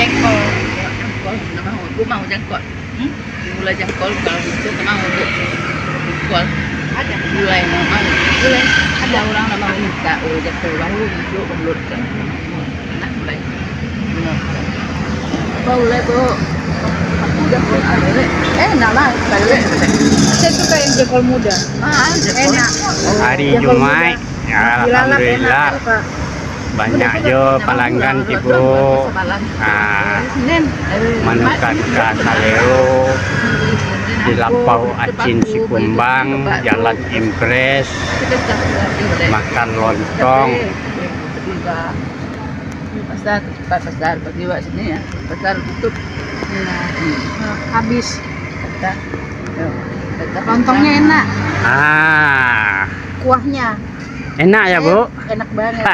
jengkol. Jengkol, nggak mau. Gue mau jengkol. Gulai jengkol kalau itu nggak mau tuh. Jengkol. Ada gulai nggak mau. Gulai. Ada orang nggak mau minta. Oh jengkol baru itu belut kan. Enak gulai. Gulai tuh. Aku jengkol ada. Enak lah gulai. Saya suka yang jengkol muda. Enak. Hari Jumat, ya, alhamdulillah banyak jo pelanggan tibo menukan ke Saleo di Lampau Acin Sikumbang, Jalan Impres, makan lontong. Pasar bagi wak sini ya, pasar tutup. Habis. Lontongnya enak. Kuahnya Enak ya Bu? enak banget.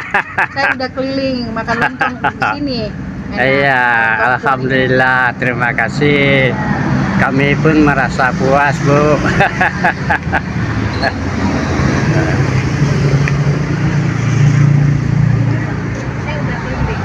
Saya udah keliling makan lontong di sini. Iya, alhamdulillah, terima kasih. Kami pun merasa puas Bu. Saya udah keliling.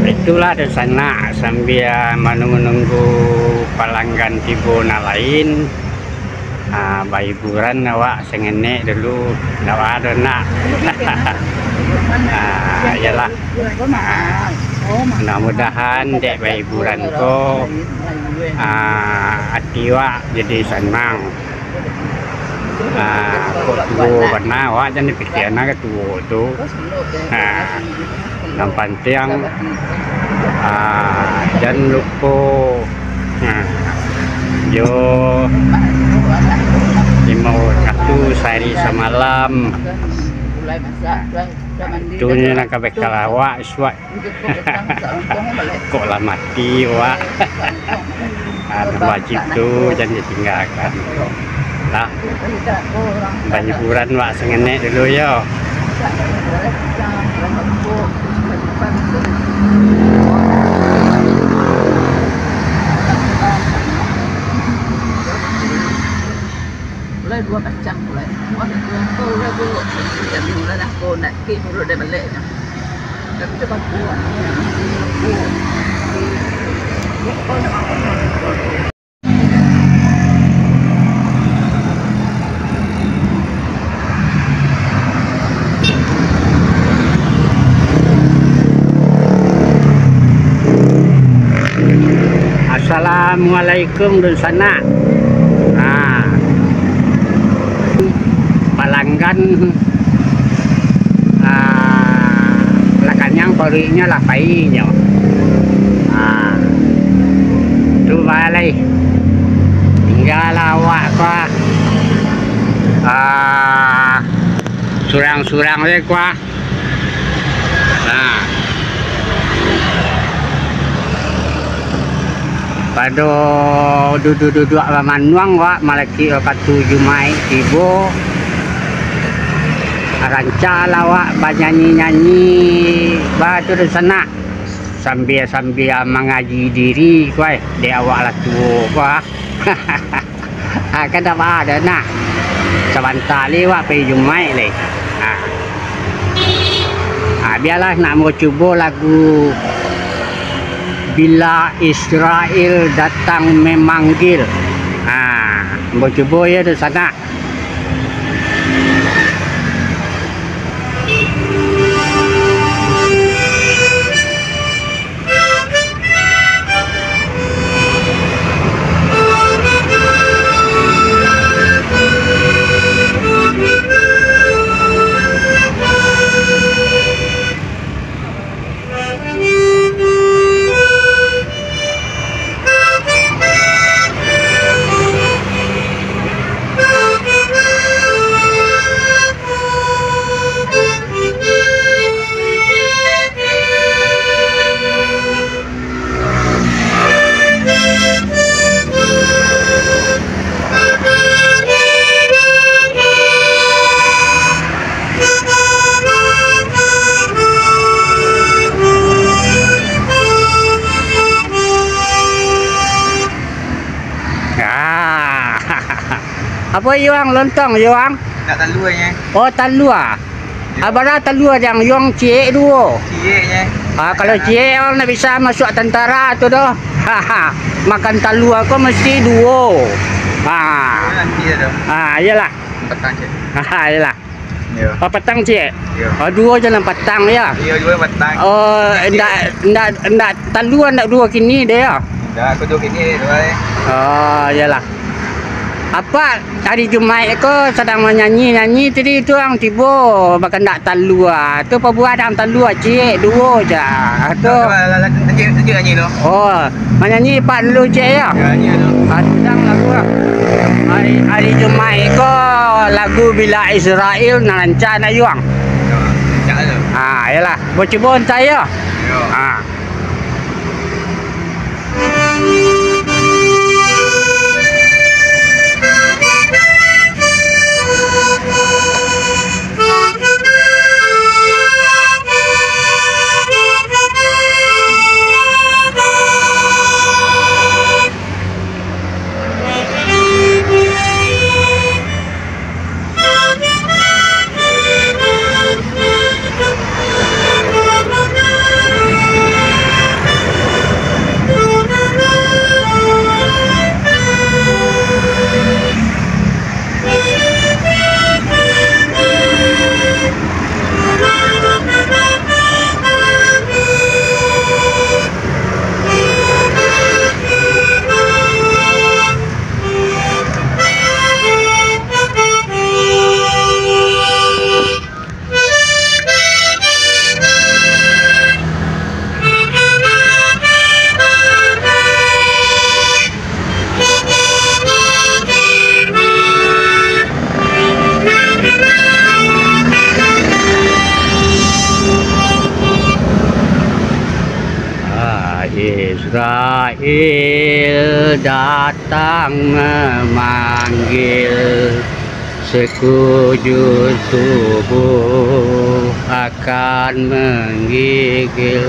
Itulah di sana sambil menunggu pelanggan tibona lain. Hiburan awak sengene dulu dawa ada nak. Yalah. Mudah-mudahan dek hiburan ko atiwa jadi senang. Kok tuh warna awak jangan pikir anak tuh tu. Yang penting jangan lupa yo mau satu sehari semalam itunya nak bekal awak suat kok lah mati awak wajib tu jangan ditinggalkan lah hiburan wak sengenek dulu yo. Mulai dua kacang mulai. Mulai dulu. Jadi mulai dah kau nak kek buruk dah balik. Tapi tu bagus. Assalamualaikum di sana. Pelanggan lakanyang parinya lah painya. Tu balai. Tinggal awak kuah. Surang-surang le kuah. Pada duduk-duduk manuang wak malaki katu Jumai tibo ranca lawak banyanyi-nyanyi batu di sana sambil mengaji diri kuai di awak lah tuh kuah. Kan ada nak sebentar lewat pergi Jumai le. Biarlah nak mau cuba lagu Bila Israel Datang Memanggil. Mau cuba ya di sana. Apa yuang lontong yuang? Tak taluanya. Oh talua. Abara talua yang yuang cie dua. Cieknya. Kalau cie orang nak bisa masuk tentara tu doh. Haha. Makan talua kau mesti dua. Nanti ada. Iyalah. Petang cik. Iyalah. Ya. Petang cie. Ya. Dua jalan petang ya. Iya dua petang. Oh, ndak talua ndak dua kini dia. Dah aku duduk ini dua. Oh, iyalah. Apa hari Jumaat ko sedang menyanyi tadi tu ang tiba bahkan nak talua. Tu apa buat ang talua cik dua je. Tu. Nanti nyanyi lo. Oh, menyanyi pak dulu cik ya. Nyanyi lo. Sedang lagu lah. Hari Jumaat ko lagu Bila Israel nanca nak yuang. Jangan lo. Iyalah. Cuba saya. Ya. Israel datang memanggil, sekujur tubuh akan menggigil.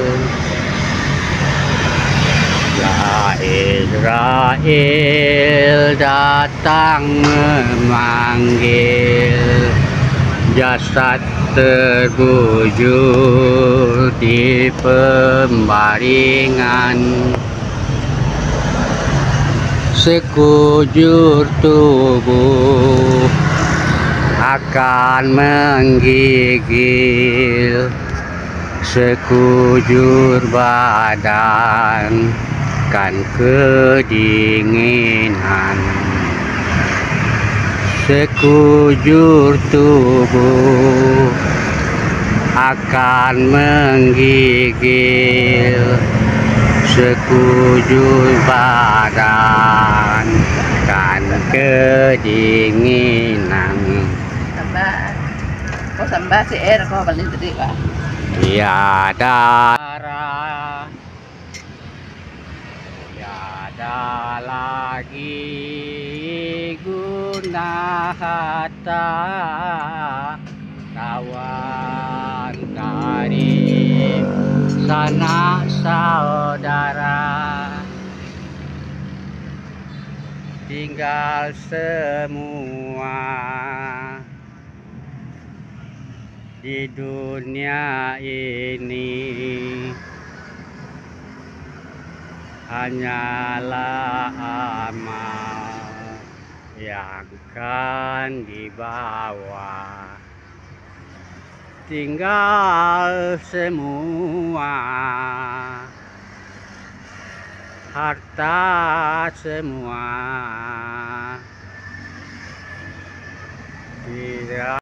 Ya Israel datang memanggil, jasad terbujur di pembaringan, sekujur tubuh akan menggigil, sekujur badan kan kedinginan, sekujur tubuh akan menggigil, sekujur badan kan kedinginan. Samba si air kau paling tadi pak. Tiada darah, tiada lagi guna harta, kawan karib sanak saudara, tinggal semua di dunia ini, hanyalah amal yang kan dibawa, tinggal semua harta semua tidak